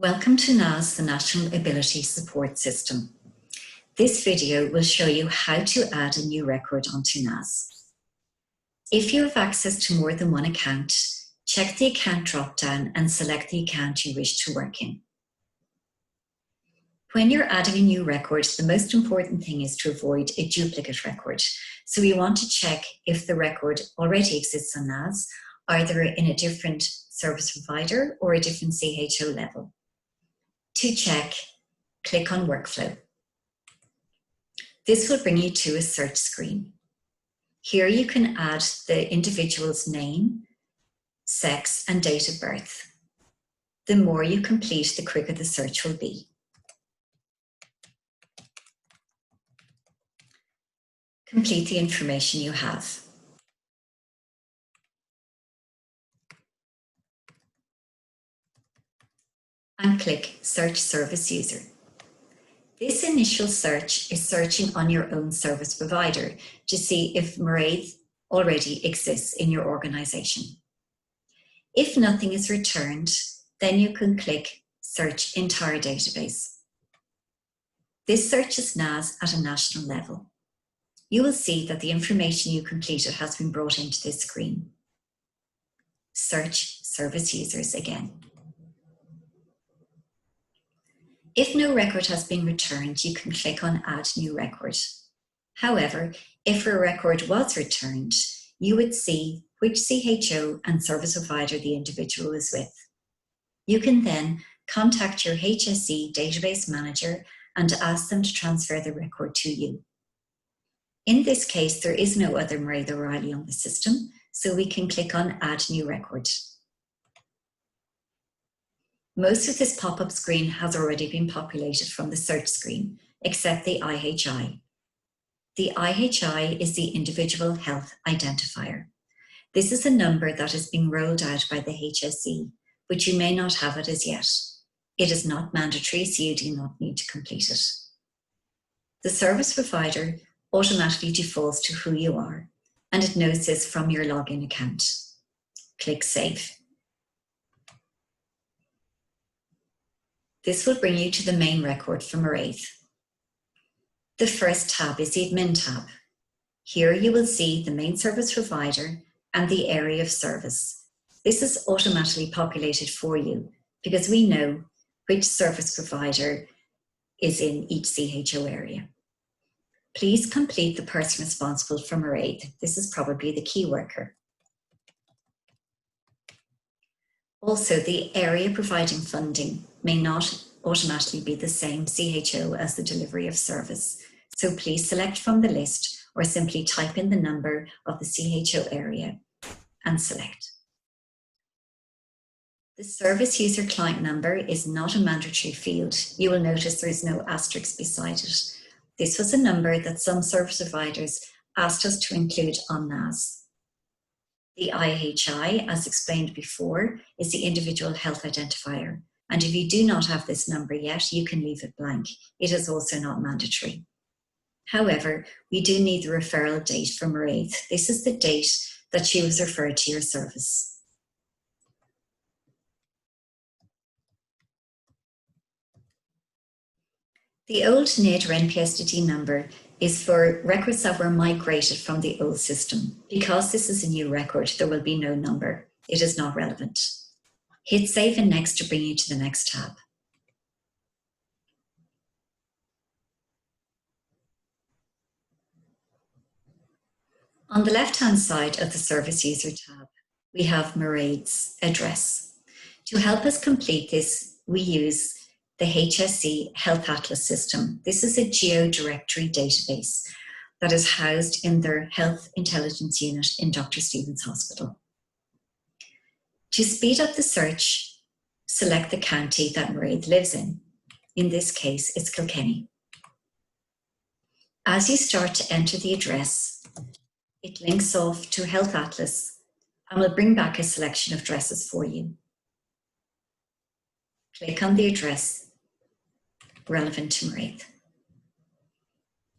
Welcome to NASS, the National Ability Support System. This video will show you how to add a new record onto NASS. If you have access to more than one account, check the account drop-down and select the account you wish to work in. When you're adding a new record, the most important thing is to avoid a duplicate record. So we want to check if the record already exists on NASS, either in a different service provider or a different CHO level. To check, click on Workflow. This will bring you to a search screen. Here you can add the individual's name, sex, and date of birth. The more you complete, the quicker the search will be. Complete the information you have. And click Search Service User. This initial search is searching on your own service provider to see if Mairead already exists in your organization. If nothing is returned, then you can click Search Entire Database. This searches NASS at a national level. You will see that the information you completed has been brought into this screen. Search Service Users again. If no record has been returned, you can click on Add New Record. However, if a record was returned, you would see which CHO and service provider the individual is with. You can then contact your HSE database manager and ask them to transfer the record to you. In this case, there is no other Mairead O'Reilly on the system, so we can click on Add New Record. Most of this pop-up screen has already been populated from the search screen, except the IHI. The IHI is the Individual Health Identifier. This is a number that is being rolled out by the HSE, but you may not have it as yet. It is not mandatory, so you do not need to complete it. The service provider automatically defaults to who you are, and it knows this from your login account. Click Save. This will bring you to the main record for Mairead. The first tab is the Admin tab. Here you will see the main service provider and the area of service. This is automatically populated for you because we know which service provider is in each CHO area. Please complete the person responsible for Mairead. This is probably the key worker. Also, the area providing funding may not automatically be the same CHO as the delivery of service. So please select from the list or simply type in the number of the CHO area and select. The service user client number is not a mandatory field. You will notice there is no asterisk beside it. This was a number that some service providers asked us to include on NASS. The IHI, as explained before, is the Individual Health Identifier. And if you do not have this number yet, you can leave it blank. It is also not mandatory. However, we do need the referral date for Mairead. This is the date that she was referred to your service. The old NID or NPSTD number is for records that were migrated from the old system. Because this is a new record, there will be no number. It is not relevant. Hit Save and Next to bring you to the next tab. On the left-hand side of the Service User tab, we have Mairead's address. To help us complete this, we use the HSE Health Atlas system. This is a geo-directory database that is housed in their Health Intelligence Unit in Dr. Stephen's Hospital. To speed up the search, select the county that Mairead lives in. In this case, it's Kilkenny. As you start to enter the address, it links off to Health Atlas and will bring back a selection of addresses for you. Click on the address relevant to Mairead.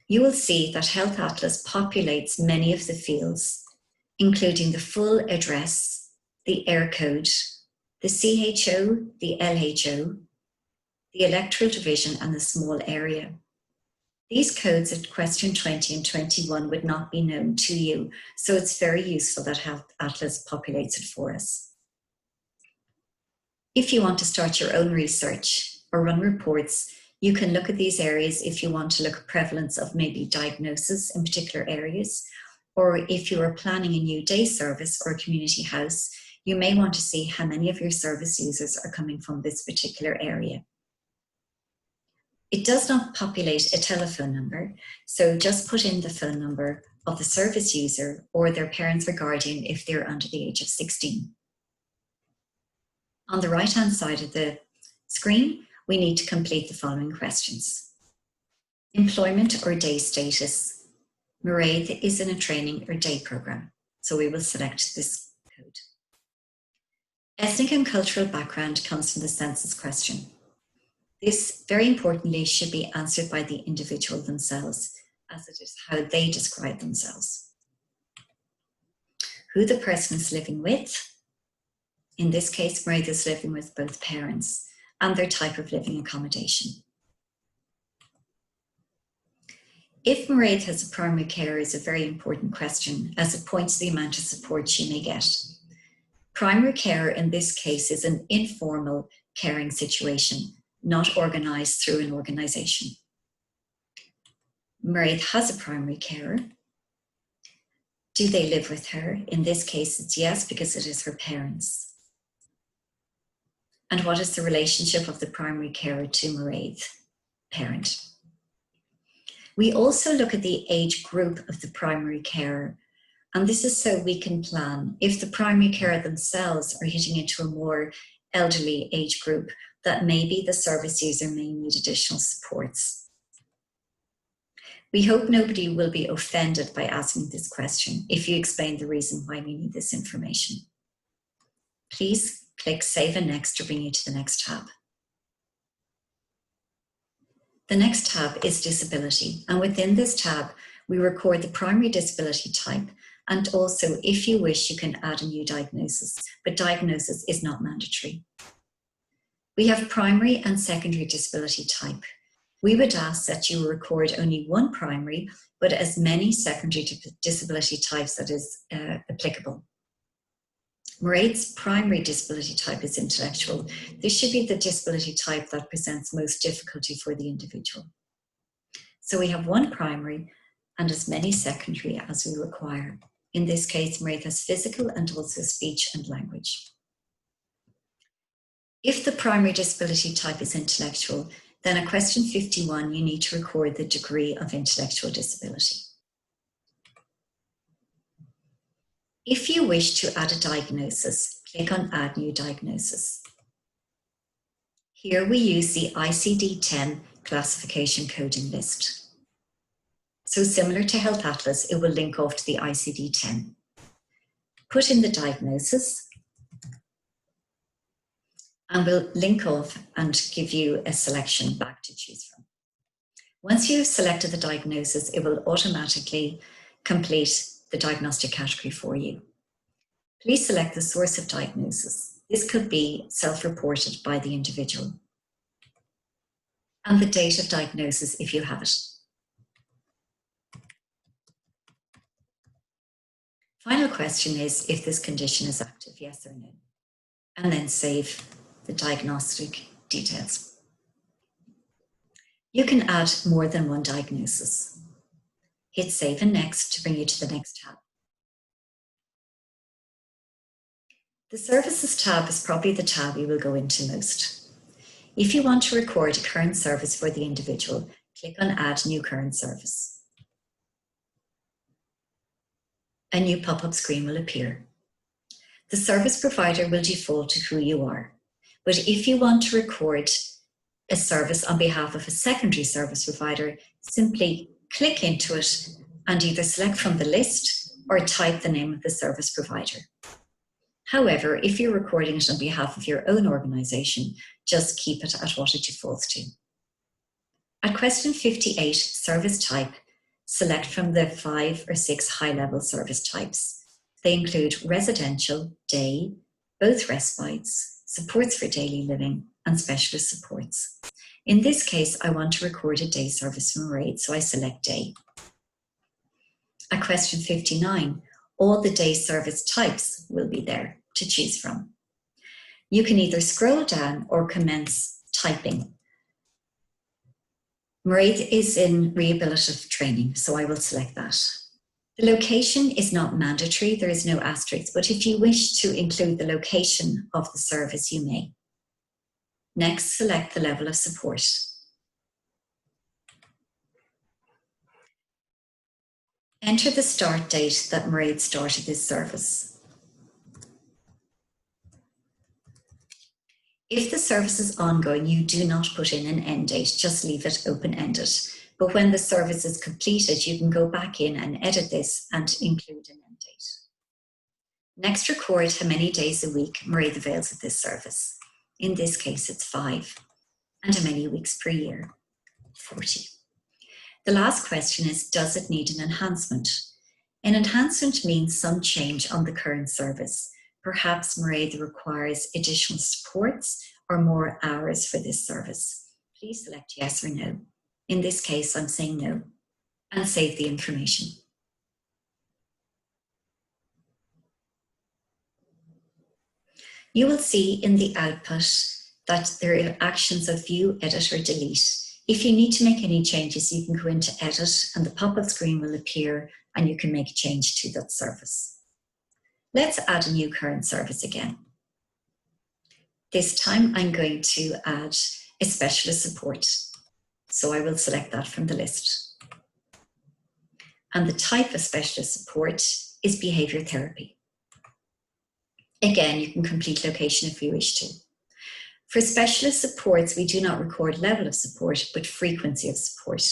You will see that Health Atlas populates many of the fields, including the full address, the air code, the CHO, the LHO, the electoral division and the small area. These codes at question 20 and 21 would not be known to you, so it's very useful that Health Atlas populates it for us. If you want to start your own research or run reports, you can look at these areas if you want to look at prevalence of maybe diagnosis in particular areas, or if you are planning a new day service or a community house, you may want to see how many of your service users are coming from this particular area. It does not populate a telephone number, so just put in the phone number of the service user or their parents or guardian if they're under the age of 16. On the right-hand side of the screen, we need to complete the following questions. Employment or day status. Mairead is in a training or day program, so we will select this code. Ethnic and cultural background comes from the census question. This, very importantly, should be answered by the individual themselves, as it is how they describe themselves. Who the person is living with. In this case, Mairead is living with both parents, and their type of living accommodation. If Mairead has a primary carer is a very important question, as it points to the amount of support she may get. Primary care in this case is an informal caring situation, not organised through an organisation. Mairead has a primary carer. Do they live with her? In this case, it's yes, because it is her parents. And what is the relationship of the primary carer to Mairead, parent? We also look at the age group of the primary carer, and this is so we can plan if the primary carer themselves are hitting into a more elderly age group, that maybe the service user may need additional supports. We hope nobody will be offended by asking this question if you explain the reason why we need this information. Please click Save and Next to bring you to the next tab. The next tab is Disability, and within this tab, we record the primary disability type, and also, if you wish, you can add a new diagnosis, but diagnosis is not mandatory. We have primary and secondary disability type. We would ask that you record only one primary, but as many secondary disability types that is applicable. Mairead's primary disability type is intellectual. This should be the disability type that presents most difficulty for the individual. So we have one primary and as many secondary as we require. In this case, Mairead has physical and also speech and language. If the primary disability type is intellectual, then at question 51, you need to record the degree of intellectual disability. If you wish to add a diagnosis, click on Add New Diagnosis. Here we use the ICD-10 classification coding list. So similar to Health Atlas, it will link off to the ICD-10. Put in the diagnosis, and we'll link off and give you a selection back to choose from. Once you've selected the diagnosis, it will automatically complete the diagnostic category for you. Please select the source of diagnosis. This could be self-reported by the individual. And the date of diagnosis if you have it. Final question is if this condition is active, yes or no. And then save the diagnostic details. You can add more than one diagnosis. Hit Save and Next to bring you to the next tab. The Services tab is probably the tab you will go into most. If you want to record a current service for the individual, click on Add New Current Service. A new pop-up screen will appear. The service provider will default to who you are, but if you want to record a service on behalf of a secondary service provider, simply click into it and either select from the list or type the name of the service provider. However, if you're recording it on behalf of your own organisation, just keep it at what it defaults to. At question 58, service type, select from the 5 or 6 high-level service types. They include residential, day, both respites, supports for daily living, and specialist supports. In this case, I want to record a day service from Mairead, so I select day. At question 59, all the day service types will be there to choose from. You can either scroll down or commence typing. Mairead is in rehabilitative training, so I will select that. The location is not mandatory, there is no asterisk, but if you wish to include the location of the service, you may. Next, select the level of support. Enter the start date that Mairead started this service. If the service is ongoing, you do not put in an end date, just leave it open-ended. But when the service is completed, you can go back in and edit this and include an end date. Next, record how many days a week Mairead avails of this service. In this case, it's 5. And how many weeks per year? 40. The last question is, does it need an enhancement? An enhancement means some change on the current service. Perhaps Mairead requires additional supports or more hours for this service. Please select yes or no. In this case, I'm saying no, and save the information. You will see in the output that there are actions of view, edit, or delete. If you need to make any changes, you can go into edit and the pop-up screen will appear and you can make a change to that service. Let's add a new current service again. This time I'm going to add a specialist support. So I will select that from the list. And the type of specialist support is behaviour therapy. Again, you can complete location if you wish to. For specialist supports, we do not record level of support, but frequency of support.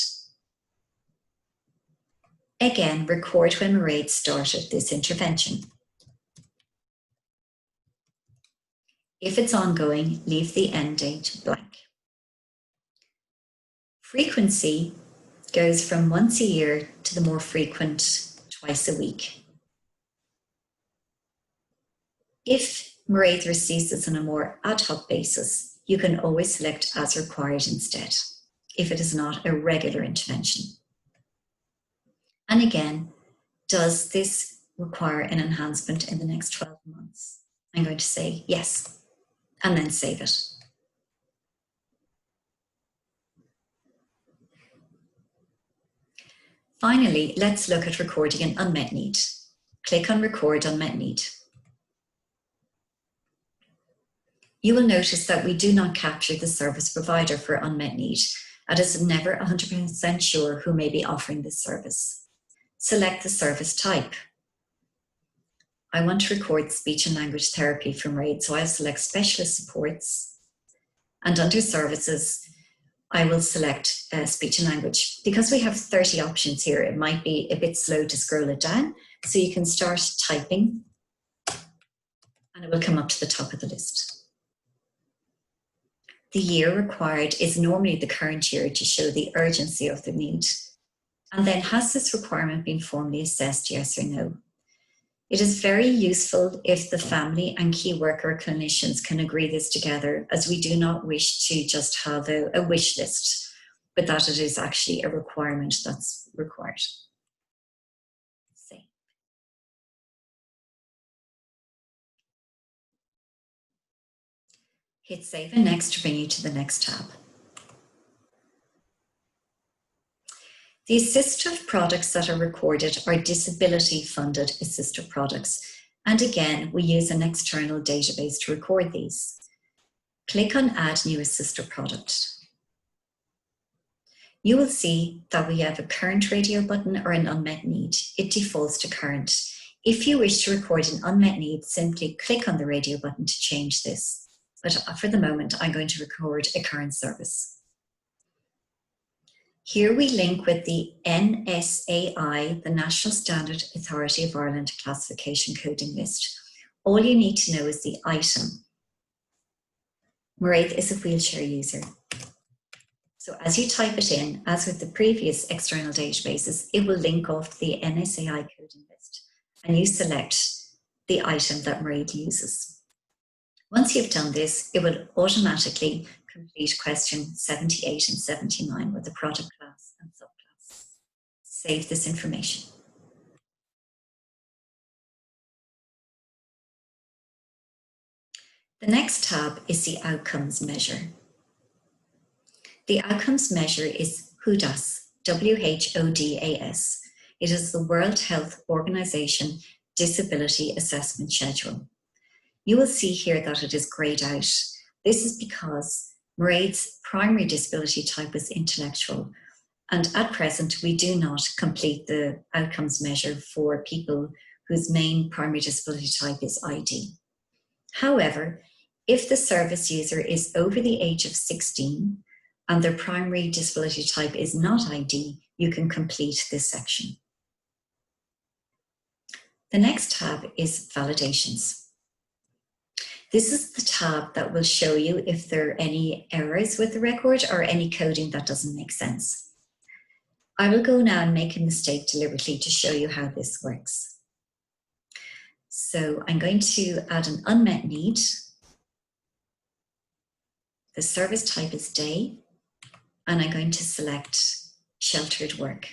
Again, record when Mairead started this intervention. If it's ongoing, leave the end date blank. Frequency goes from once a year to the more frequent twice a week. If Mairead receives this on a more ad hoc basis, you can always select as required instead, if it is not a regular intervention. And again, does this require an enhancement in the next 12 months? I'm going to say yes, and then save it. Finally, let's look at recording an unmet need. Click on Record Unmet Need. You will notice that we do not capture the service provider for unmet need, and it is never 100% sure who may be offering this service. Select the service type. I want to record speech and language therapy from Mairead, so I'll select Specialist Supports, and under Services, I will select speech and language. Because we have 30 options here, it might be a bit slow to scroll it down, so you can start typing, and it will come up to the top of the list. The year required is normally the current year to show the urgency of the need. And then, has this requirement been formally assessed, yes or no? It is very useful if the family and key worker clinicians can agree this together, as we do not wish to just have a wish list, but that it is actually a requirement that's required. Save. Hit Save and Next to bring you to the next tab. The assistive products that are recorded are disability-funded assistive products. And again, we use an external database to record these. Click on Add New Assistive Product. You will see that we have a current radio button or an unmet need. It defaults to current. If you wish to record an unmet need, simply click on the radio button to change this. But for the moment, I'm going to record a current service. Here we link with the NSAI, the National Standard Authority of Ireland Classification Coding List. All you need to know is the item. Mairead is a wheelchair user. So as you type it in, as with the previous external databases, it will link off to the NSAI coding list, and you select the item that Mairead uses. Once you've done this, it will automatically complete question 78 and 79 with the product class and subclass. Save this information. The next tab is the outcomes measure. The outcomes measure is WHODAS, WHODAS. It is the World Health Organization Disability Assessment Schedule. You will see here that it is grayed out. This is because Mairead's primary disability type was intellectual, and at present we do not complete the outcomes measure for people whose main primary disability type is ID. However, if the service user is over the age of 16 and their primary disability type is not ID, you can complete this section. The next tab is validations. This is the tab that will show you if there are any errors with the record or any coding that doesn't make sense. I will go now and make a mistake deliberately to show you how this works. So I'm going to add an unmet need. The service type is day, and I'm going to select sheltered work.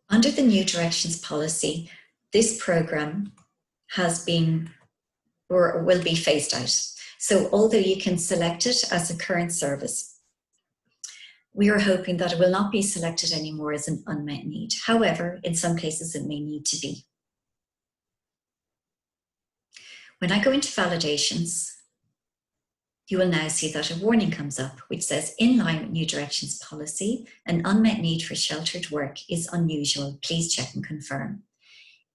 Under the new directions policy, this program has been or will be phased out. So although you can select it as a current service, we are hoping that it will not be selected anymore as an unmet need. However, in some cases it may need to be. When I go into validations, you will now see that a warning comes up which says, in line with new directions policy, an unmet need for sheltered work is unusual. Please check and confirm.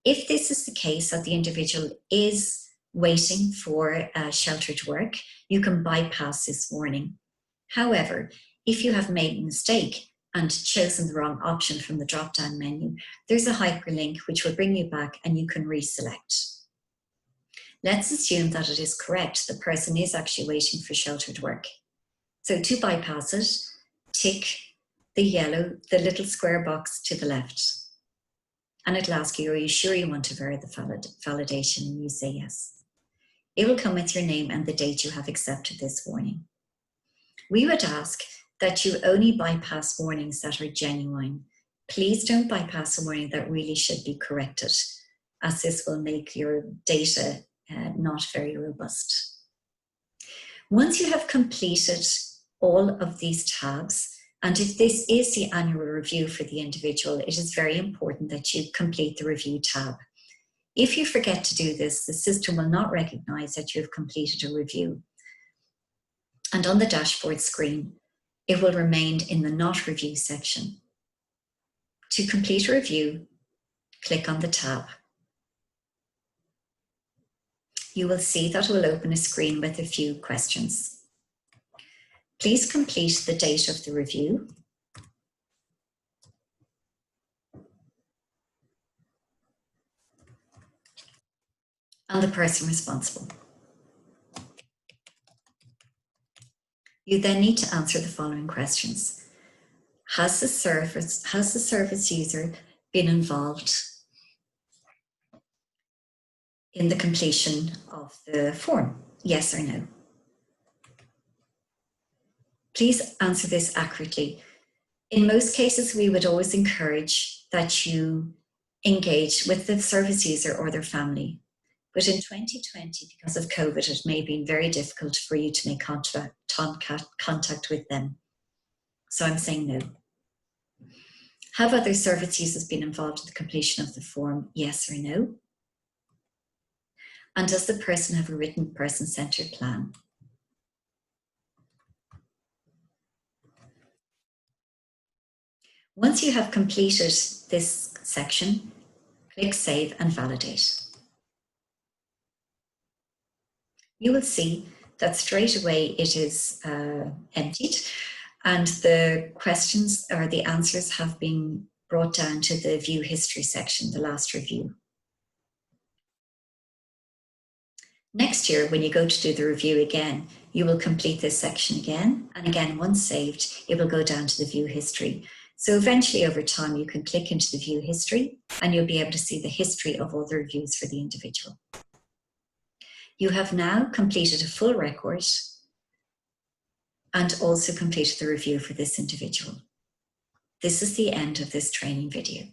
If this is the case, that the individual is waiting for sheltered work, you can bypass this warning. However, if you have made a mistake and chosen the wrong option from the drop-down menu, there's a hyperlink which will bring you back and you can reselect. Let's assume that it is correct. The person is actually waiting for sheltered work. So to bypass it, tick the little square box to the left. And it'll ask you, are you sure you want to verify the validation? And you say yes. It will come with your name and the date you have accepted this warning. We would ask that you only bypass warnings that are genuine. Please don't bypass a warning that really should be corrected, as this will make your data not very robust. Once you have completed all of these tabs, and if this is the annual review for the individual, it is very important that you complete the review tab. If you forget to do this, the system will not recognize that you have completed a review. And on the dashboard screen, it will remain in the Not Review section. To complete a review, click on the tab. You will see that it will open a screen with a few questions. Please complete the date of the review. And the person responsible. You then need to answer the following questions. Has the service user been involved in the completion of the form? Yes or no? Please answer this accurately. In most cases, we would always encourage that you engage with the service user or their family. But in 2020, because of COVID, it may have been very difficult for you to make contact with them. So I'm saying no. Have other service users been involved in the completion of the form? Yes or no? And does the person have a written person-centered plan? Once you have completed this section, click Save and Validate. You will see that straight away it is emptied, and the questions or the answers have been brought down to the View History section, the last review. Next year, when you go to do the review again, you will complete this section again. And again, once saved, it will go down to the view history. So eventually over time, you can click into the view history and you'll be able to see the history of all the reviews for the individual. You have now completed a full record and also completed the review for this individual. This is the end of this training video.